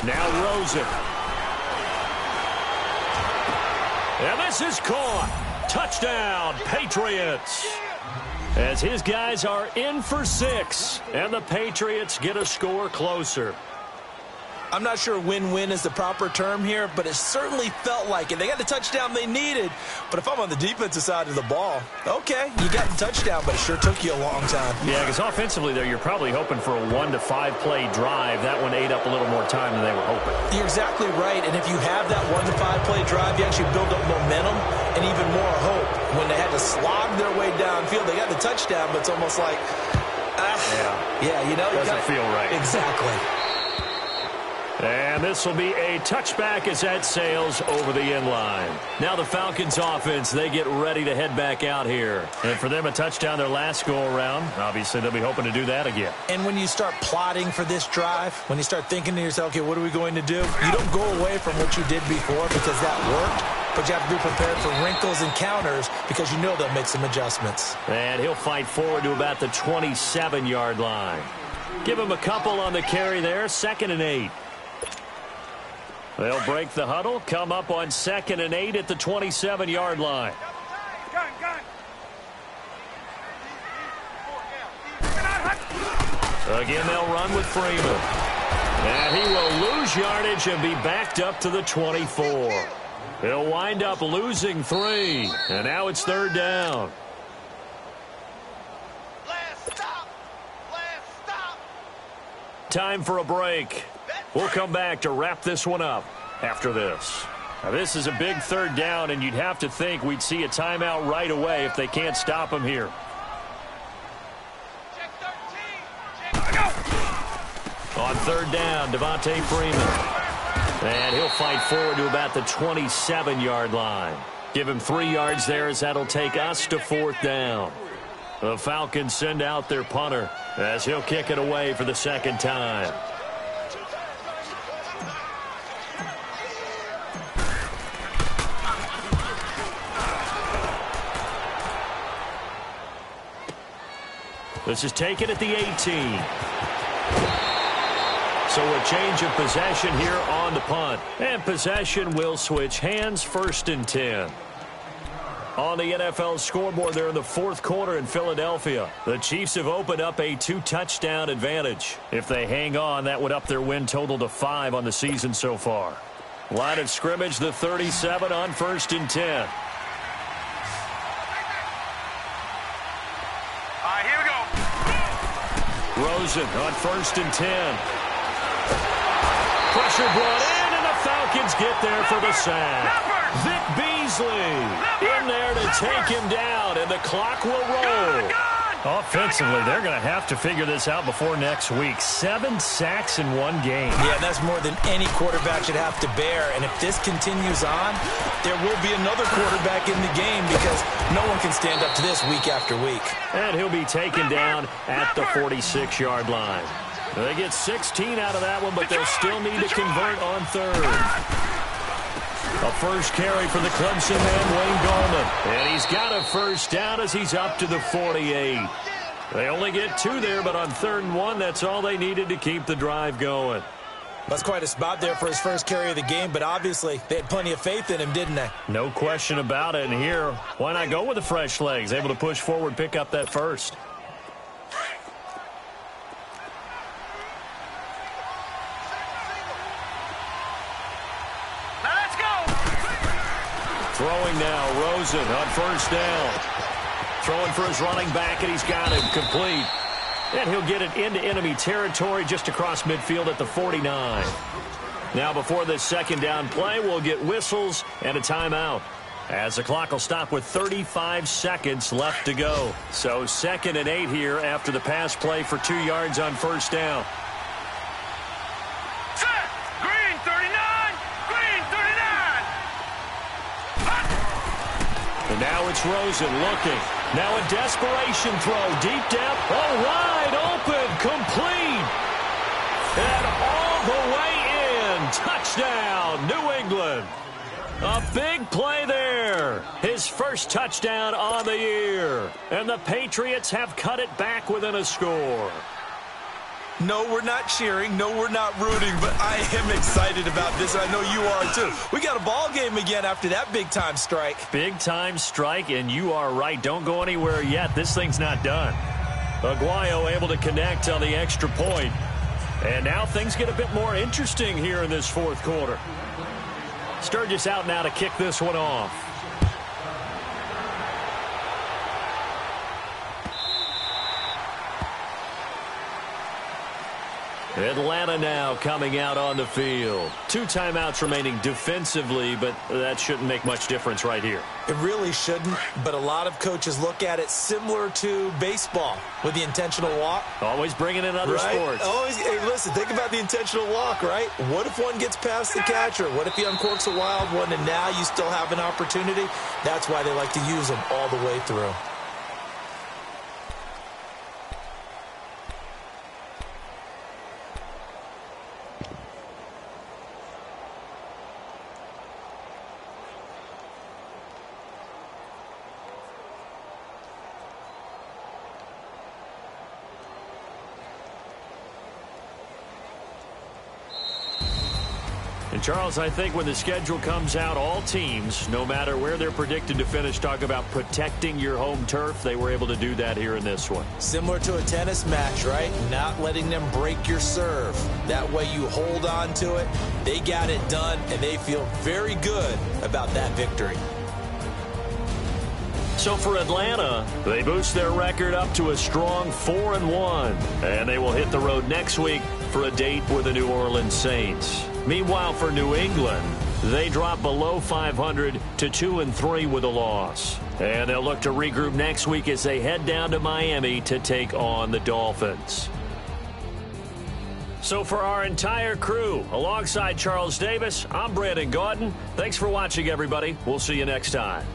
Now Rosen. And this is caught. Touchdown, Patriots. As his guys are in for 6. And the Patriots get a score closer. I'm not sure win-win is the proper term here, but it certainly felt like it. They got the touchdown they needed, but if I'm on the defensive side of the ball, okay, you got the touchdown, but it sure took you a long time. Yeah, because offensively there, you're probably hoping for a 1 to 5 play drive. That one ate up a little more time than they were hoping. You're exactly right, and if you have that 1 to 5 play drive, you actually build up momentum and even more hope. When they had to slog their way downfield, they got the touchdown, but it's almost like, you know, doesn't feel right. Exactly. And this will be a touchback as that sails over the end line. Now the Falcons offense, they get ready to head back out here. And for them, a touchdown their last go-around. Obviously, they'll be hoping to do that again. And when you start plotting for this drive, when you start thinking to yourself, okay, what are we going to do? You don't go away from what you did before because that worked, but you have to be prepared for wrinkles and counters because you know they'll make some adjustments. And he'll fight forward to about the 27-yard line. Give him a couple on the carry there, 2nd and 8. They'll break the huddle, come up on 2nd and 8 at the 27-yard line. Again, they'll run with Freeman. And he will lose yardage and be backed up to the 24. He'll wind up losing 3. And now it's 3rd down. Time for a break. We'll come back to wrap this one up after this. Now, this is a big 3rd down, and you'd have to think we'd see a timeout right away if they can't stop him here. On 3rd down, Devontae Freeman. And he'll fight forward to about the 27-yard line. Give him 3 yards there as that'll take us to 4th down. The Falcons send out their punter as he'll kick it away for the 2nd time. This is taken at the 18. So a change of possession here on the punt. And possession will switch hands, 1st and 10. On the NFL scoreboard there in the 4th quarter in Philadelphia, the Chiefs have opened up a 2-touchdown advantage. If they hang on, that would up their win total to 5 on the season so far. Line of scrimmage, the 37 on 1st and 10. Here we go. Rosen on 1st and 10. Pressure brought in, and the Falcons get there for the sack. Vic Beasley in there to take him down, and the clock will roll. Offensively, they're going to have to figure this out before next week. 7 sacks in 1 game. Yeah, that's more than any quarterback should have to bear. And if this continues on, there will be another quarterback in the game because no one can stand up to this week after week. And he'll be taken down at the 46-yard line. They get 16 out of that one, but they'll still need to convert on 3rd. A first carry for the Clemson man, Wayne Gallman. And he's got a 1st down as he's up to the 48. They only get 2 there, but on 3rd and 1, that's all they needed to keep the drive going. That's quite a spot there for his first carry of the game, but obviously they had plenty of faith in him, didn't they? No question about it. And here, why not go with the fresh legs? Able to push forward, pick up that 1st. Throwing now, Rosen on 1st down. Throwing for his running back, and he's got him complete. And he'll get it into enemy territory just across midfield at the 49. Now before this 2nd down play, we'll get whistles and a timeout, as the clock will stop with 35 seconds left to go. So 2nd and 8 here after the pass play for 2 yards on 1st down. Green 39! Green 39! And now it's Rosen looking. Now a desperation throw, deep down, wide open, complete, and all the way in. Touchdown, New England. A big play there. His first touchdown on the year. And the Patriots have cut it back within a score. No, we're not cheering. No, we're not rooting. But I am excited about this, and I know you are too. We got a ball game again after that big-time strike. Big-time strike, and you are right. Don't go anywhere yet. This thing's not done. Aguayo able to connect on the extra point. And now things get a bit more interesting here in this fourth quarter. Sturgis out now to kick this one off. Atlanta now coming out on the field. 2 timeouts remaining defensively, but that shouldn't make much difference right here. It really shouldn't, but a lot of coaches look at it similar to baseball with the intentional walk. Always bringing in other sports. Always, hey, listen, think about the intentional walk, right? What if one gets past the catcher? What if he uncorks a wild one and now you still have an opportunity? That's why they like to use them all the way through. And Charles, I think when the schedule comes out, all teams, no matter where they're predicted to finish, talk about protecting your home turf. They were able to do that here in this one. Similar to a tennis match, right? Not letting them break your serve. That way you hold on to it. They got it done, and they feel very good about that victory. So for Atlanta, they boost their record up to a strong 4-1. And they will hit the road next week for a date with the New Orleans Saints. Meanwhile, for New England, they drop below 500 to 2-3 with a loss. And they'll look to regroup next week as they head down to Miami to take on the Dolphins. So for our entire crew, alongside Charles Davis, I'm Brandon Gaudin. Thanks for watching, everybody. We'll see you next time.